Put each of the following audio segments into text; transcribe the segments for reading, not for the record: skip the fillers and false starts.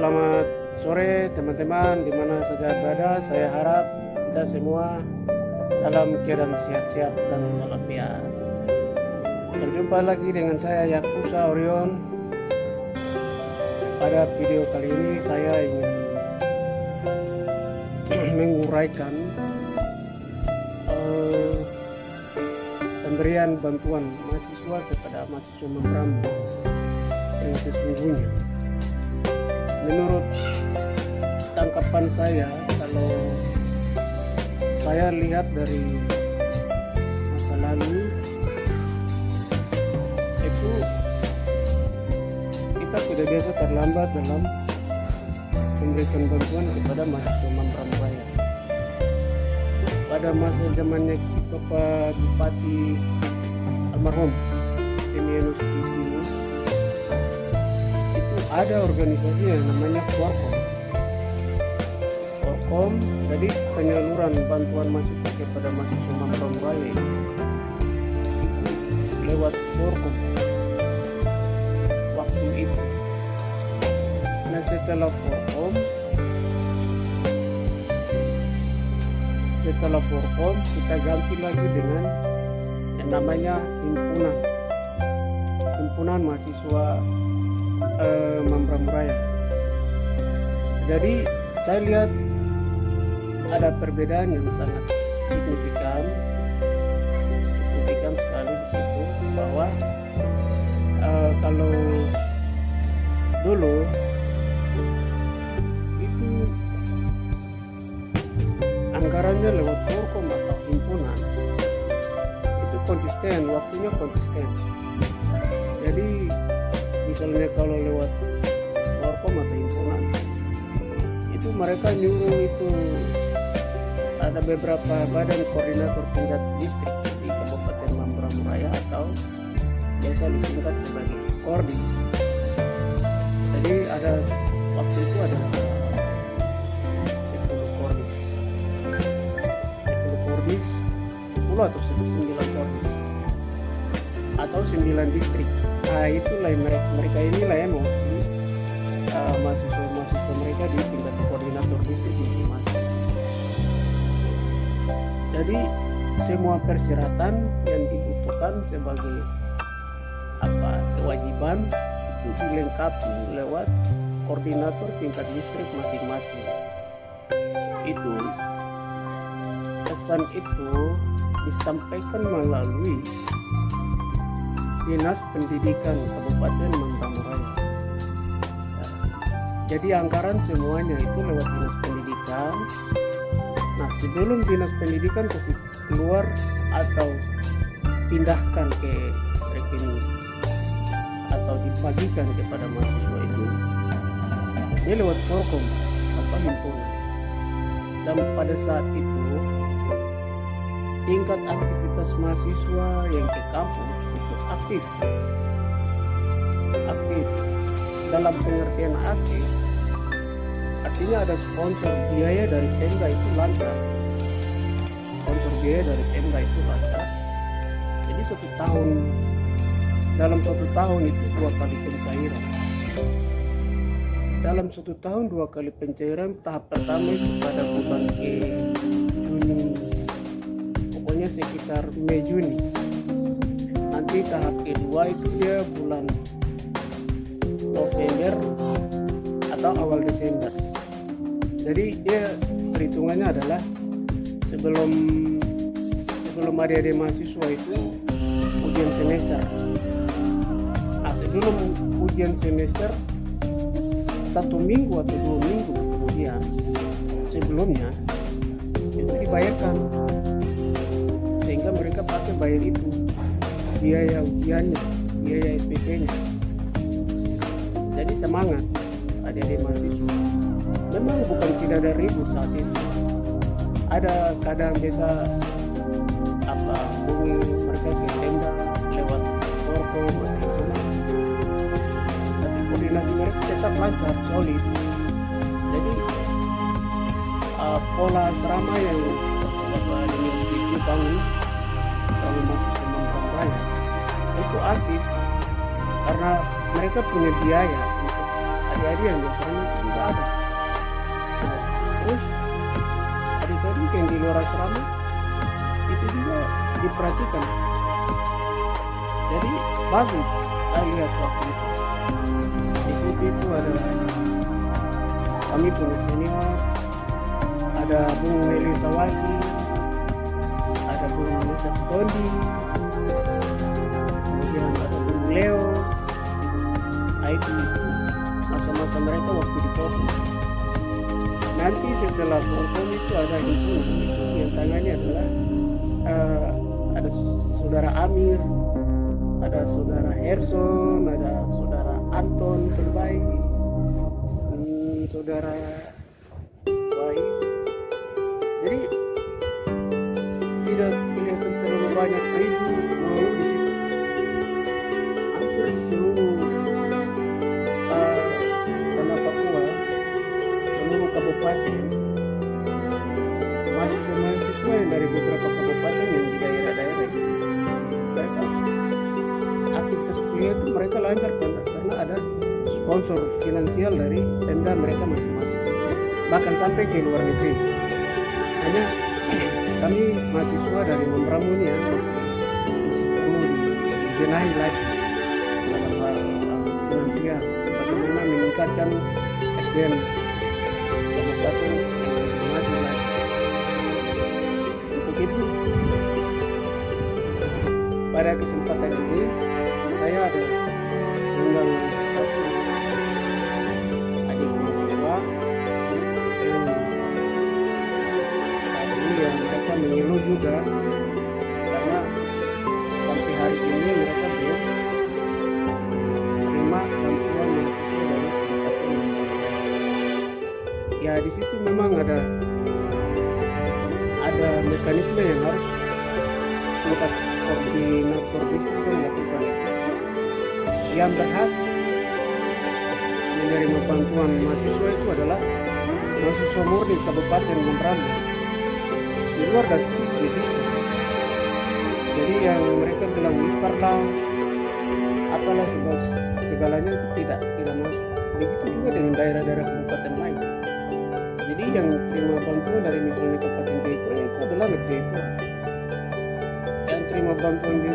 selamat sore teman-teman dimana saja berada. Saya harap kita semua dalam keadaan sehat-sehat dan walafiat. Berjumpa lagi dengan saya Yakusa Orion. Pada video kali ini saya ingin menguraikan pemberian bantuan mahasiswa kepada mahasiswa Mambramo yang sesungguhnya. Menurut tangkapan saya, kalau saya lihat dari masa lalu itu kita tidak biasa terlambat dalam memberikan bantuan kepada mahasiswa Mambramo Raya. Pada masa zamannya Bapak Bupati almarhum Emilianus Dipini, itu ada organisasi yang namanya Forkom. Jadi penyaluran bantuan mahasiswa kepada mahasiswa Mambramo Raya itu lewat Forkom waktu itu. Nah, setelah Forkom kita ganti lagi dengan yang namanya himpunan mahasiswa Mambramo Raya. Jadi saya lihat ada perbedaan yang sangat signifikan sekali di situ, bahwa kalau dulu itu anggarannya lewat Forkom atau himpunan itu konsisten, waktunya konsisten. Jadi misalnya kalau lewat Forkom atau himpunan itu mereka nyuruh itu ada beberapa badan koordinator tingkat distrik di Kabupaten Mambramo Raya atau biasa disingkat sebagai Kordis. Jadi ada waktu itu ada 10 atau 9 Kordis atau 9 distrik. Nah, itulah mereka inilah yang mewakili mahasiswa mereka di tingkat koordinator distrik masing-masing. Jadi semua persyaratan yang dibutuhkan sebagai kewajiban itu dilengkapi lewat koordinator tingkat distrik masing-masing. Itu pesan itu disampaikan melalui Dinas Pendidikan Kabupaten Mambramo Raya. Jadi anggaran semuanya itu lewat Dinas Pendidikan. Nah, sebelum Dinas Pendidikan kasih keluar atau pindahkan ke rekening atau dibagikan kepada mahasiswa itu, dia lewat Forkom atau himpunan. Dan pada saat itu tingkat aktivitas mahasiswa yang ke kampus itu aktif. Dalam pengertian aktif artinya ada sponsor biaya dari Pemda itu lancar. Jadi dalam satu tahun itu 2 kali pencairan. Dalam 1 tahun 2 kali pencairan. Tahap pertama itu pada bulan Juni, pokoknya sekitar Mei Juni. Nanti tahap kedua itu dia bulan November atau awal Desember. Jadi dia perhitungannya adalah sebelum adik-adik mahasiswa itu ujian semester. Sebelum ujian semester 1 minggu atau 2 minggu kemudian sebelumnya itu dibayarkan, sehingga mereka pakai bayar itu biaya ujiannya, biaya SPP-nya. Jadi semangat adik-adik mahasiswa. Memang bukan tidak ada ribut saat itu. Ada kadang biasa hubungi mereka ke Pemda lewat Forkom atau himpunan. Tapi koordinasi mereka tetap lancar, solid. Jadi pola asrama yang Bapak Universiti bangun sama mahasiswa Mambramo Raya itu aktif karena mereka punya biaya untuk adik-adik yang di asrama itu juga ada. Nah, terus adik-adik yang di luar asrama itu juga diperhatikan. Jadi bagus saya lihat waktu itu. Di situ itu ada kami punya senior, ada Bung Meli Sawagi, ada Bung Musa Bondi, kemudian ada Bung Leo. Nah itu masa-masa mereka waktu di forum. Nanti setelah forum itu ada himpunan itu yang tangannya adalah ada saudara Amir, ada saudara Erson, ada saudara Anton Serbai, saudara Wahid. Jadi tidak terlalu banyak ibu mau di situ. Hampir seluruh tanah Papua, seluruh kabupaten, mahasiswa yang dari beberapa kabupaten yang di daerah-daerah itu, mereka aktivitas kuliah itu mereka lancar karena ada sponsor finansial dari Pemda mereka masing-masing, bahkan sampai ke luar negeri. Hanya kami mahasiswa dari Membramunia masih perlu dibenahi lagi dalam hal finansial, bagaimana meningkatkan SDM kabupaten maju lagi. Untuk itu pada kesempatan ini saya ada undang satu adik mahasiswa yang mereka mengeluh juga karena sampai hari ini mereka belum terima bantuan mahasiswa dari kabupaten. Ya di situ memang ada mekanisme yang harus tingkat koordinator distrik melakukan. Yang berhak menerima bantuan mahasiswa itu adalah mahasiswa murni Kabupaten Membramo. Di luar dari itu tidak bisa. Jadi yang mereka bilang ipar lah, apalah segalanya itu tidak masuk. Begitu juga dengan daerah-daerah kabupaten lain. Jadi yang terima bantuan dari misalnya Kabupaten Jayapura itu adalah anak Jayapura. Yang terima bantuan di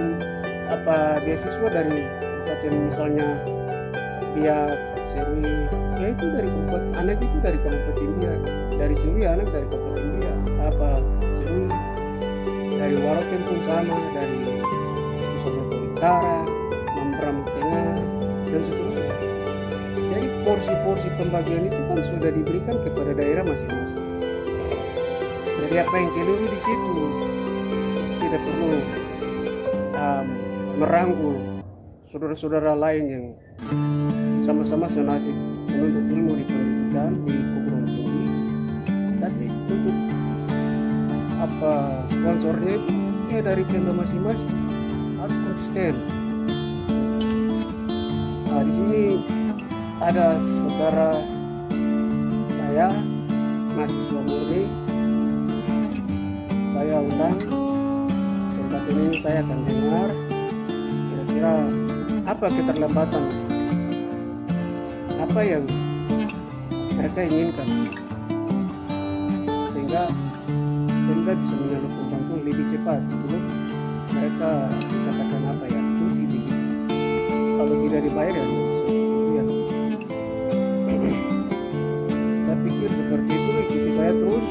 beasiswa dari kabupaten misalnya Biak, Serui, ya itu dari kabupaten, anak itu dari kabupaten Biak, dari Serui anak dari kabupaten Biak, Serui, dari Waropen pun sama, dari Nusa Utara, Membramo Tengah, dan seterusnya. Jadi porsi-porsi pembagian itu kan sudah diberikan kepada daerah masing-masing. Jadi apa yang keliru di situ tidak perlu merangkul saudara-saudara lain yang sama-sama senasib menuntut ilmu di pendidikan di perguruan tinggi, tapi untuk sponsornya itu ya dari Pemda masing-masing harus konsisten. Nah di sini ada saudara saya mahasiswa murni, saya undang tempat ini, saya akan dengar kira-kira apa keterlambatan, apa yang mereka inginkan, sehingga Pemda bisa menyalurkan bantuan lebih cepat sebelum mereka dikatakan cuti begitu. Kalau tidak dibayar ya kemudian. Saya pikir seperti itu, ikuti saya terus,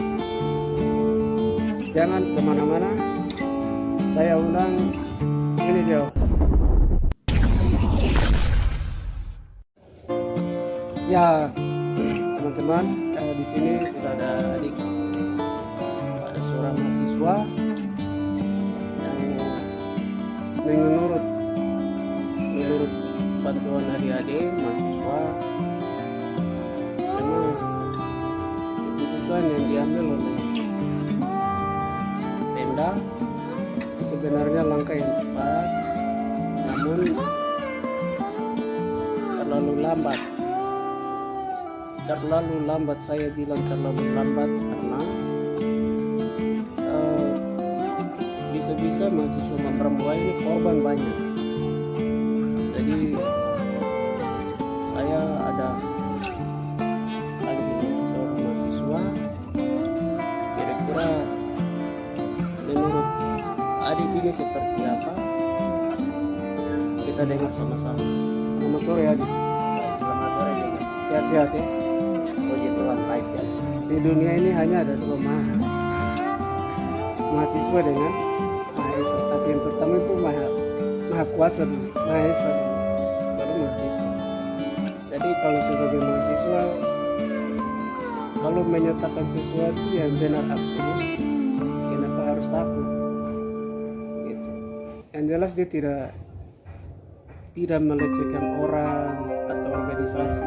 jangan kemana-mana. Saya undang ini dia. Ya teman-teman, di sini sudah ada adik, ada seorang mahasiswa yang menurut bantuan adik-adik mahasiswa, memang keputusan yang diambil oleh Pemda sebenarnya langkah yang tepat, namun terlalu lambat. Saya bilang terlalu lambat karena bisa-bisa mahasiswa Membramo ini korban banyak. Jadi saya ada adik ini seperti apa, kita dengar sama-sama. Selamat sore adik. Baik, selamat sore juga. Sehat-sehat ya. Puji Tuhan, baik sekali. Di dunia ini hanya ada dua mahasiswa dengan Maha Esa. Tapi yang pertama itu Maha Kuasa dulu, Maha Esa dulu, baru mahasiswa. Jadi kalau sebagai mahasiswa, kalau menyatakan sesuatu yang benar absolut, kenapa harus takut? Gitu. Yang jelas dia tidak melecehkan orang atau organisasi.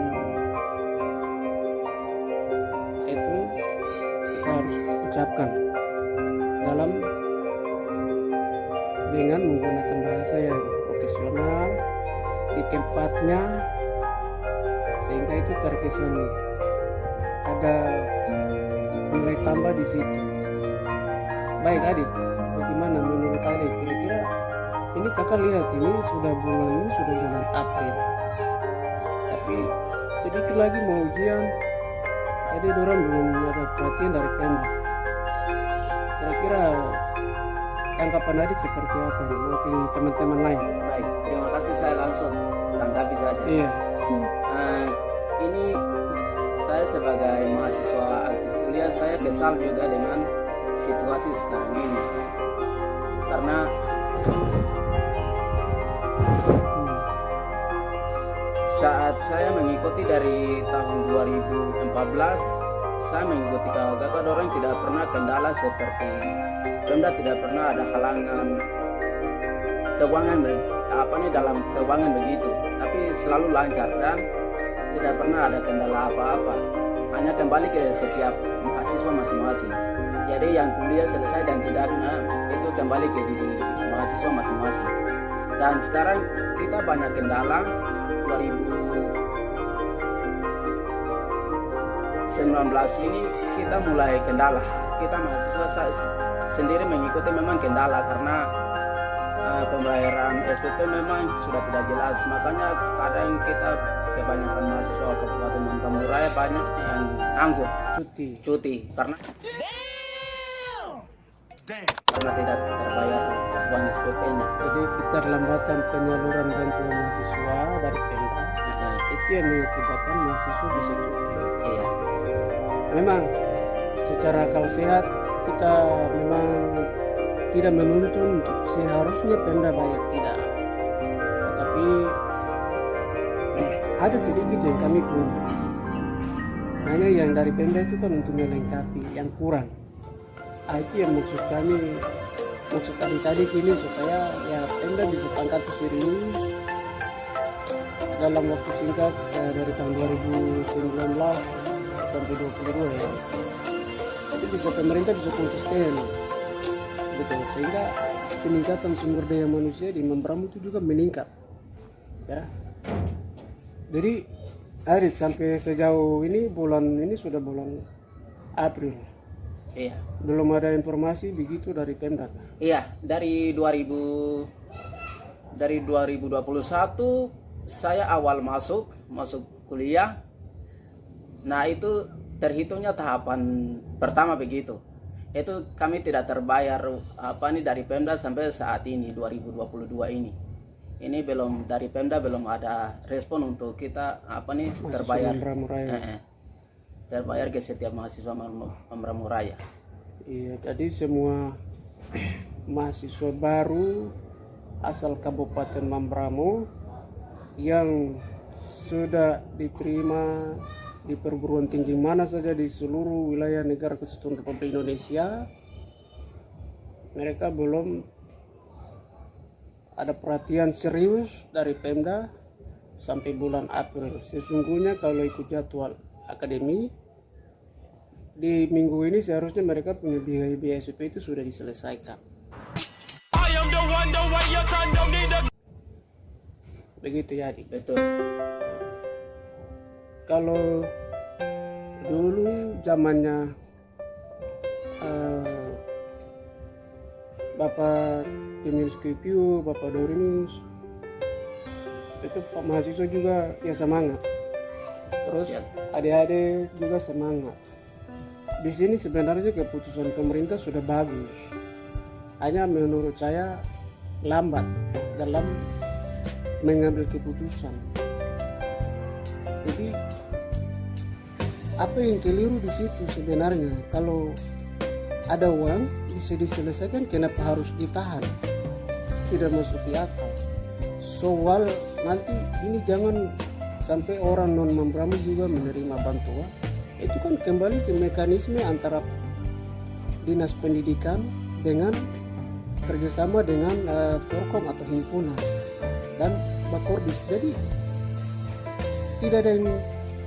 Itu kita harus ucapkan dengan menggunakan bahasa yang profesional di tempatnya, sehingga itu terkesan ada nilai tambah di situ. Baik adik, bagaimana menurut adik? Kira-kira ini kakak lihat ini sudah bulan April, tapi sedikit lagi mau ujian, jadi dorang belum ada perhatian dari Pemda. Kira-kira tanggapan adik seperti apa nih mewakili teman-teman lain? Baik, terima kasih, saya langsung tanggapi saja. Iya. Ini saya sebagai mahasiswa aktif kuliah, saya kesal juga dengan situasi sekarang ini. Karena saat saya mengikuti dari tahun 2014, saya mengikuti kakak orang tidak pernah kendala seperti Pemda, tidak pernah ada halangan keuangan dalam keuangan begitu, tapi selalu lancar dan tidak pernah ada kendala apa-apa, hanya kembali ke setiap mahasiswa masing-masing. Jadi yang kuliah selesai dan tidaknya itu kembali ke diri mahasiswa masing-masing. Dan sekarang kita banyak kendala. 2019 ini kita mulai kendala. Kita mahasiswa sendiri mengikuti memang kendala karena pembayaran SPP memang sudah tidak jelas. Makanya kadang kita kebanyakan mahasiswa Kabupaten Mambramo Raya banyak yang nganggur, cuti karena tidak terbayar uang SPP-nya. Jadi keterlambatan penyaluran bantuan mahasiswa dari Pemda itu yang mengakibatkan mahasiswa bisa cuti. Iya. Memang secara akal sehat kita memang tidak menuntun untuk seharusnya Pemda bayar, tidak. Tetapi ada sedikit yang kami punya. Hanya yang dari Pemda itu kan untuk melengkapi yang kurang. Itu yang maksud adik-adik ini supaya ya Pemda bisa tangkap serius dalam waktu singkat dari tahun 2019 sampai 2022 ya. Itu bisa pemerintah bisa konsisten, betul, sehingga peningkatan sumber daya manusia di Mambramo itu juga meningkat, ya. Jadi Adik sampai sejauh ini sudah bulan April. Iya. Belum ada informasi begitu dari Pemda. Iya, dari 2021 saya awal masuk kuliah. Nah, itu terhitungnya tahapan pertama begitu. Itu kami tidak terbayar dari Pemda sampai saat ini 2022 ini. Ini belum dari Pemda belum ada respon untuk kita terbayar. Terbayar ke setiap mahasiswa Mambramo Raya. Iya, jadi semua mahasiswa baru asal Kabupaten Mambramo yang sudah diterima di perguruan tinggi mana saja di seluruh wilayah negara Kesatuan Republik Indonesia, mereka belum ada perhatian serius dari Pemda sampai bulan April. Sesungguhnya kalau ikut jadwal akademi di minggu ini seharusnya mereka punya biaya SPP itu sudah diselesaikan. Begitu ya, Adik. Betul. Kalau dulu zamannya Bapak Jemilus QQ, Bapak Dorinus, itu Pak mahasiswa juga ya semangat. Terus adik-adik juga semangat. Di sini sebenarnya keputusan pemerintah sudah bagus. hanya menurut saya lambat dalam mengambil keputusan. Jadi apa yang keliru di situ sebenarnya? Kalau ada uang bisa diselesaikan, kenapa harus ditahan? Tidak masuk di akal. Soal nanti ini jangan sampai orang non membramu juga menerima bantuan. Itu kan kembali ke mekanisme antara dinas pendidikan dengan kerjasama dengan Forkom atau himpunan dan Bakordis. Jadi tidak ada yang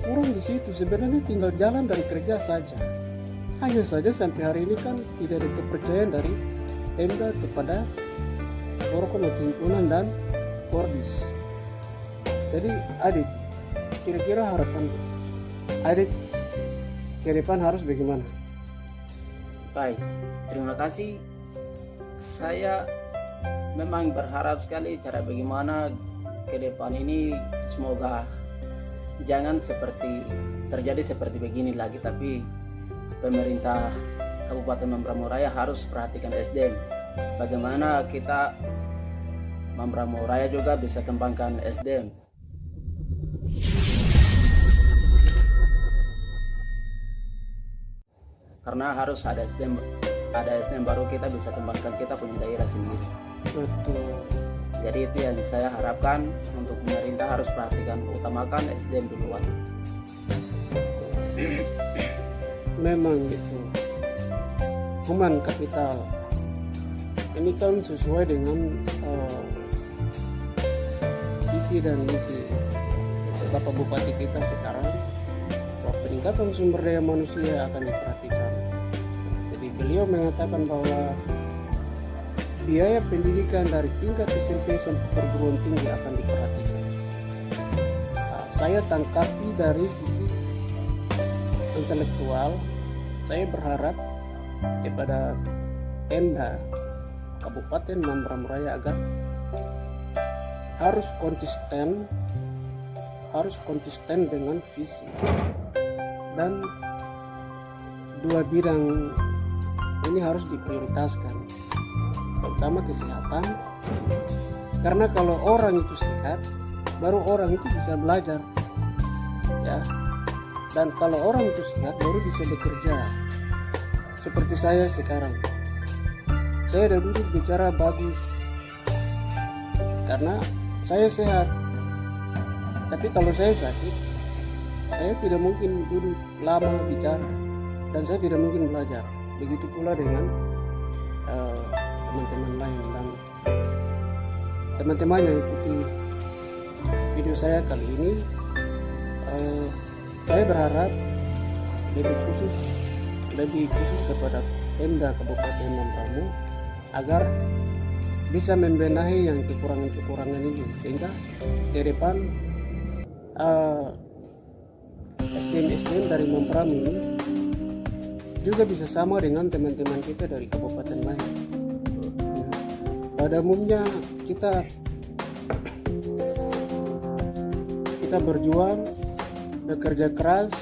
kurang di situ, sebenarnya tinggal jalan dari kerja saja. Hanya saja sampai hari ini kan tidak ada kepercayaan dari Pemda kepada Forkom atau himpunan dan Kordis. Jadi Adit, kira-kira harapan Adit ke depan harus bagaimana? Baik, terima kasih. Saya memang berharap sekali cara bagaimana ke depan ini semoga jangan terjadi seperti begini lagi, tapi pemerintah Kabupaten Mamberamo Raya harus perhatikan SDM. Bagaimana kita Mamberamo Raya juga bisa kembangkan SDM. Karena harus ada SDM baru kita bisa kembangkan kita punya daerah sendiri. Betul. Jadi itu yang saya harapkan untuk pemerintah harus perhatikan, utamakan SDM duluan. Memang gitu. Human capital ini kan sesuai dengan visi dan misi Bapak Bupati kita sekarang, bahwa peningkatan sumber daya manusia akan diperhatikan. Jadi beliau mengatakan bahwa biaya pendidikan dari tingkat SMP sampai perguruan tinggi akan diperhatikan. Saya tangkapi dari sisi intelektual, saya berharap kepada Pemda Kabupaten Mamberamo Raya agar harus konsisten dengan visi, dan dua bidang ini harus diprioritaskan, terutama kesehatan, karena kalau orang itu sehat baru orang itu bisa belajar ya, dan kalau orang itu sehat baru bisa bekerja. Seperti saya sekarang, saya udah duduk bicara bagus karena saya sehat, tapi kalau saya sakit saya tidak mungkin duduk lama bicara dan saya tidak mungkin belajar. Begitu pula dengan teman-teman lain dan teman-teman yang ikuti video saya kali ini. Saya berharap lebih khusus kepada Pemda Kabupaten Mamberamo agar bisa membenahi yang kekurangan-kekurangan ini, sehingga ke depan SDM dari Mamberamo ini juga bisa sama dengan teman-teman kita dari kabupaten lain. Pada umumnya kita berjuang, bekerja keras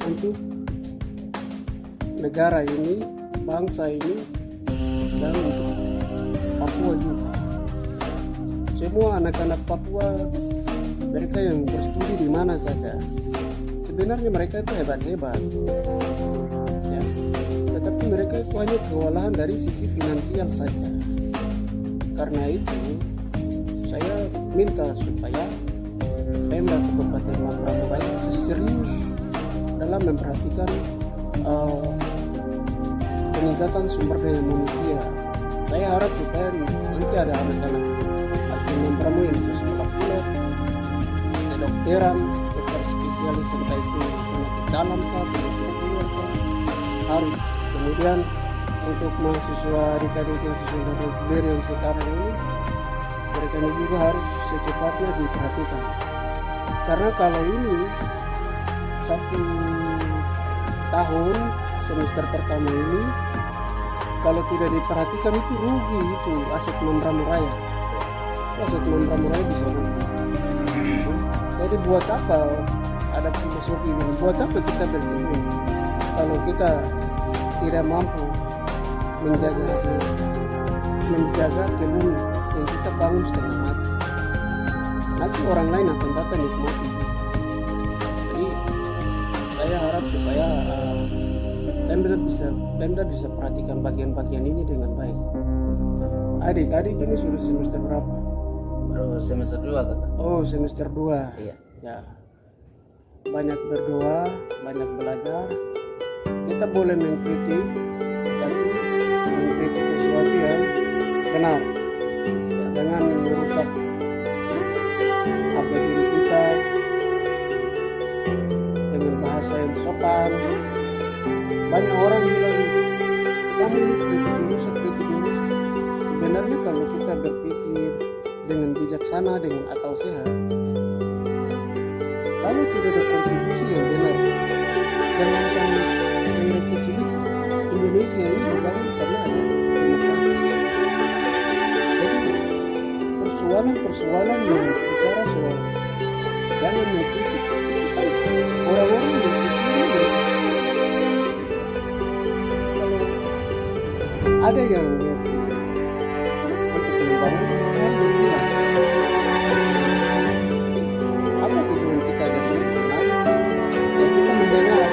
untuk negara ini, bangsa ini, dan untuk Papua juga. Semua anak-anak Papua, mereka yang berstudi di mana saja, sebenarnya mereka itu hebat-hebat ya. Tetapi mereka itu hanya kewalahan dari sisi finansial saja. Karena itu saya minta supaya Pemda Kabupaten Mamberamo Raya serius dalam memperhatikan peningkatan sumber daya manusia. Saya harap supaya nanti ada anak-anak asli Mamberamo yang bisa sekolah pilot, kedokteran, dokter spesialis entah itu penyakit dalam penyakit luar harus. Kemudian untuk mahasiswa adik-adik yang sesudah yang sekarang ini, mereka ini juga harus secepatnya diperhatikan. Karena kalau ini 1 tahun semester pertama ini kalau tidak diperhatikan itu rugi, itu aset Mamberamo Raya. Aset Mamberamo Raya bisa rugi. Jadi buat apa ada filosofi buat apa kita berkebun kalau kita tidak mampu menjaga kebun yang kita bangun setengah mati. Nanti orang lain akan datang nikmati. Jadi saya harap supaya Pemda bisa perhatikan bagian-bagian ini dengan baik. Adik-adik ini sudah semester berapa? Baru semester 2 kakak. Oh, semester 2. Iya. Ya. Banyak berdoa, banyak belajar. Kita boleh mengkritik, tapi mengkritik sesuatu yang benar. Jangan merusak harga diri kita dengan bahasa yang sopan. Banyak orang bilang kamu ini kritik dulu. Sebenarnya kalau kita berpikir dengan bijaksana, dengan akal sehat, kalau tidak ada kontribusi yang benar, jangankan daerah kecil itu, Indonesia ini dibangun karena ada demokrasi. Jadi persoalan yang bicara soal jangan mengkritik orang-orang yang berpikir ada yang berpikir untuk membangun apa tujuan kita dari benar dan kita mendengar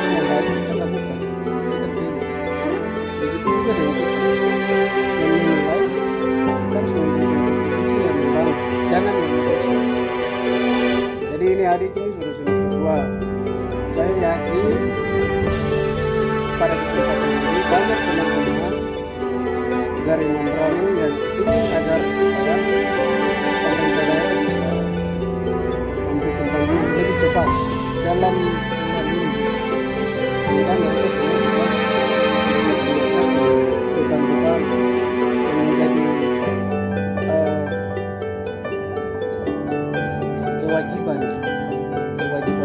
yang baik kita lakukan, kita terima. Begitu juga dengan kita yang menilai, kita harus memberikan kontribusi yang membangun, jangan yang merusak. Jadi ini adik ini sudah semester 2. Saya yakin pada kesempatan ini banyak teman-teman dari Mambramo yang ingin agar pemerintah daerah bisa memberikan bantuan lebih cepat dalam hal ini, sehingga mereka semua bisa mengerjakan beban-beban yang menjadi kewajiban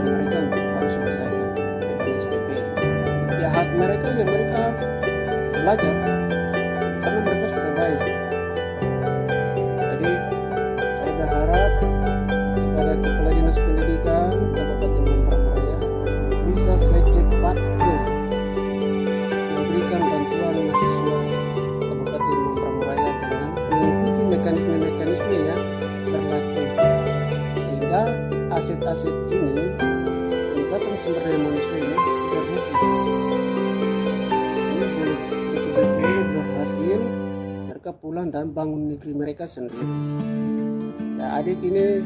mereka untuk harus selesaikan beban SPP. Ya hak mereka ya mereka harus belajar karena mereka sudah baik. Jadi saya berharap kepada Kepala Dinas Pendidikan Kabupaten Mambramo Raya bisa secepatnya memberikan bantuan mahasiswa Kabupaten Mambramo Raya dengan mengikuti mekanisme-mekanisme yang berlaku, sehingga aset-aset ini, peningkatan sumber daya manusia ini terwujud. Ini boleh betul-betul berhasil, mereka pulang dan bangun negeri mereka sendiri. Ya, adik ini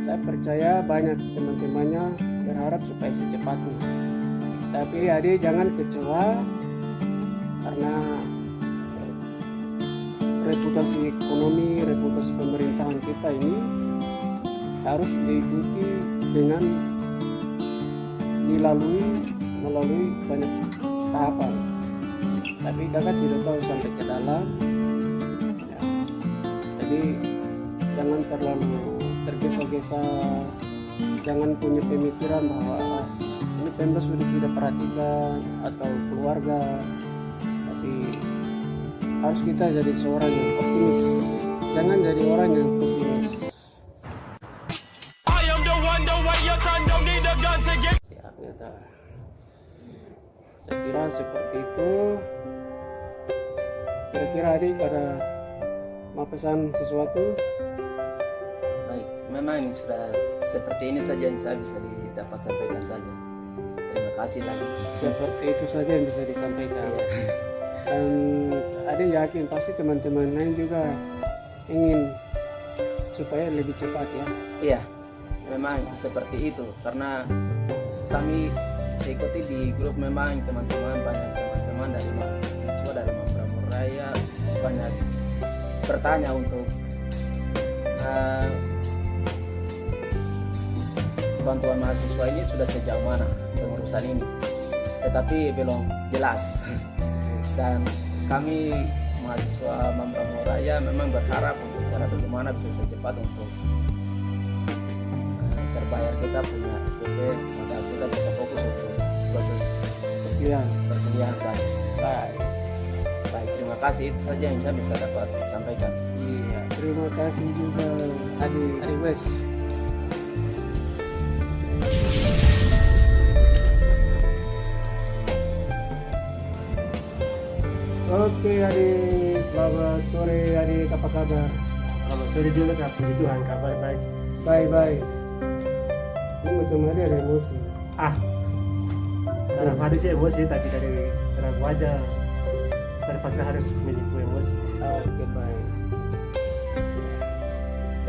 saya percaya banyak teman-temannya berharap supaya secepatnya. Tapi adik jangan kecewa karena reputasi ekonomi, reputasi pemerintahan kita ini harus diikuti dengan melalui banyak tahapan. Tapi kakak tidak tahu sampai ke dalam. Ya. Jadi jangan terlalu tergesa-gesa, jangan punya pemikiran bahwa ini Pemda sudah tidak perhatikan atau keluarga. Tapi harus kita jadi seorang yang optimis, jangan jadi orang yang pesimis. Ya, saya kira seperti itu. Kira-kira adik ada mau pesan sesuatu? Baik, memang sudah seperti ini saja yang saya bisa dapat sampaikan saja. Terima kasih lagi. Seperti itu saja yang bisa disampaikan. Dan adik yakin pasti teman-teman lain juga ingin supaya lebih cepat ya. Iya, memang seperti itu karena kami ikuti di grup, memang teman-teman banyak teman-teman dari mahasiswa dari Mambramo Raya banyak bertanya untuk bantuan mahasiswa ini sudah sejauh mana pengurusan ini, tetapi belum jelas. Dan kami mahasiswa Mambramo Raya memang berharap untuk cara bagaimana bisa secepat untuk terbayar kita punya SPP, maka kita bisa fokus untuk proses perkuliahan saja. Baik, terima kasih, itu saja yang saya bisa dapat sampaikan. Iya, terima kasih juga adik Wes. Oke adik, selamat sore adik, apa kabar? Selamat sore juga Kak, puji Tuhan kabar baik. Baik. Ini macam ada emosi. Dalam hati sih emosi, tapi dari wajah terpaksa harus memiliki emosi. Oke baik.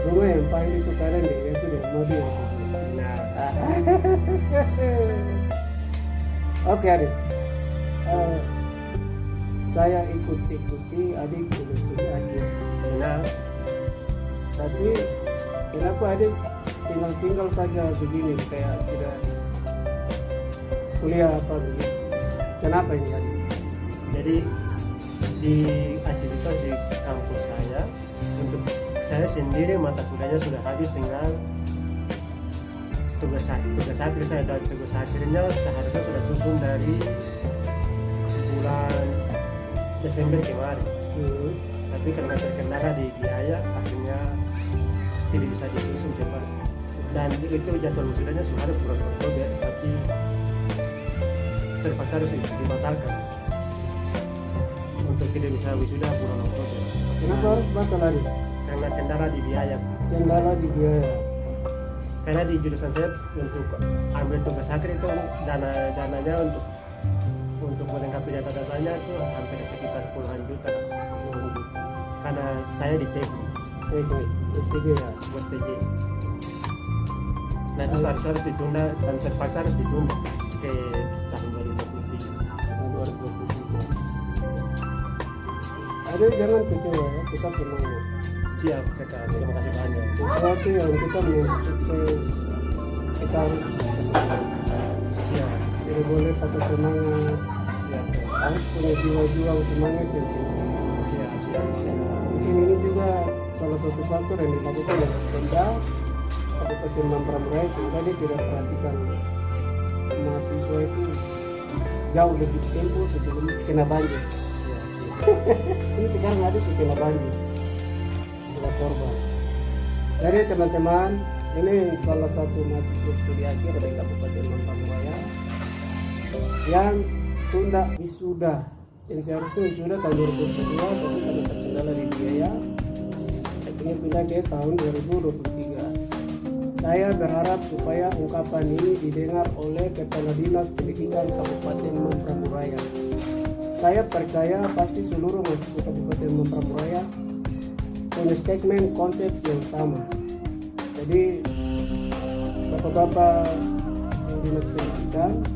Bunga yang pahit itu kadang dia sudah emosi yang sedih. Nah, Oke adik. Saya ikuti adik sudah studi akhir. nah, Tapi kenapa adik tinggal saja begini kayak tidak kuliah apa begitu? Kenapa ini adik? jadi di aktivitas di kampus saya, untuk saya sendiri mata kuliahnya sudah habis, tinggal tugas akhir saya, dan tugas akhirnya seharusnya sudah susun dari bulan Desember kemarin. Tapi karena terkendala di biaya, akhirnya tidak bisa disusun cepat. Dan itu jadwal wisudanya harus bulan Oktober, tapi terpaksa harus dibatalkan untuk tidak bisa wisuda bulan Oktober. Kenapa harus batal adik? Karena kendala di biaya. Kendala di biaya. Karena di jurusan saya untuk ambil tugas akhir itu dananya untuk melengkapi data-datanya itu hampir sekitar puluhan juta. Karena saya di teknik. Teknik, STG ya. Buat TJ. Nah itu harus ditunda, dan terpaksa harus ditunda ke tahun 2023. Tahun 2023. Adik jangan kecewa ya, kita semangat. Siap kakak, terima kasih banyak. Sesuatu yang kita mau sukses, kita harus Siap, tidak boleh patah semangat, siap, harus punya jiwa-jiwa semangat yang tinggi. siap. Mungkin ini juga salah satu faktor yang dilakukan oleh Pemda Kabupaten Mambramo sehingga dia tidak perhatikan mahasiswa itu jauh lebih tempo sebelum kena banjir. Ini sekarang ada kena banjir, kena korban. Jadi teman-teman, ini salah satu mahasiswa studi akhir dari Kabupaten Mambramo yang tunda wisuda. Yang seharusnya wisuda tahun 2022 tapi karena terkendala di biaya akhirnya tunda ke tahun 2023. Saya berharap supaya ungkapan ini didengar oleh Kepala Dinas Pendidikan Kabupaten Mambramo Raya. Saya percaya pasti seluruh mahasiswa Kabupaten Mambramo Raya punya statement konsep yang sama. Jadi bapak-bapak Dinas Pendidikan,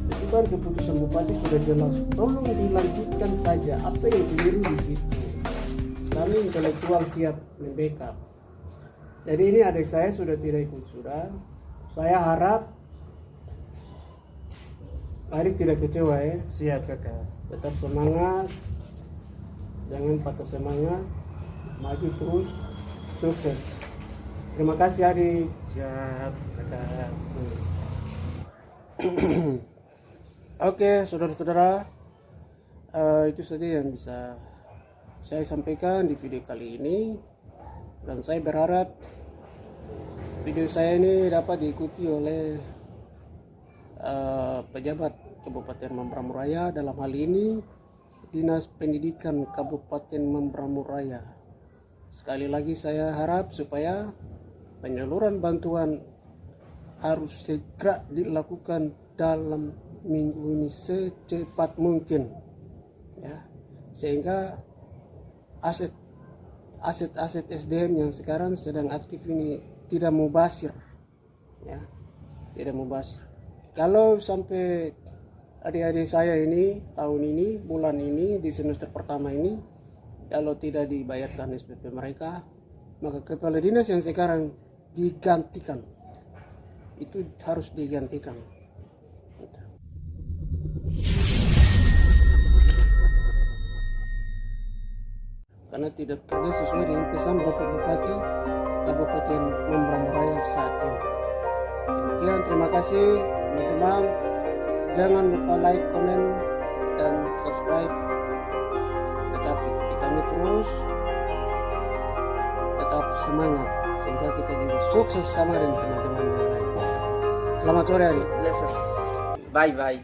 itu kan keputusan bupati sudah jelas, tolong dilanjutkan saja apa yang keliru di situ. Kami intelektual siap membackup. Jadi ini adik saya sudah tidak ikut sudah. Saya harap adik tidak kecewa ya. Siap kakak. Tetap semangat, jangan patah semangat, maju terus, sukses. Terima kasih adik. Siap kakak. Oke, saudara-saudara, itu saja yang bisa saya sampaikan di video kali ini, dan saya berharap video saya ini dapat diikuti oleh pejabat Kabupaten Mambramo Raya, dalam hal ini Dinas Pendidikan Kabupaten Mambramo Raya. Sekali lagi saya harap supaya penyaluran bantuan harus segera dilakukan dalam minggu ini secepat mungkin ya, sehingga aset SDM yang sekarang sedang aktif ini tidak mubazir ya, tidak mubazir. Kalau sampai adik-adik saya ini tahun ini, bulan ini, di semester pertama ini, kalau tidak dibayarkan SPP mereka, maka kepala dinas yang sekarang digantikan, itu harus digantikan. Karena tidak kerja sesuai dengan pesan Bapak Bupati Kabupaten Mambramo Raya saat ini. Demikian, terima kasih teman-teman. Jangan lupa like, komen, dan subscribe. Tetap ikuti kami terus. Tetap semangat sehingga kita juga sukses sama dengan teman-teman yang lain. Selamat sore, Ari. Bye bye.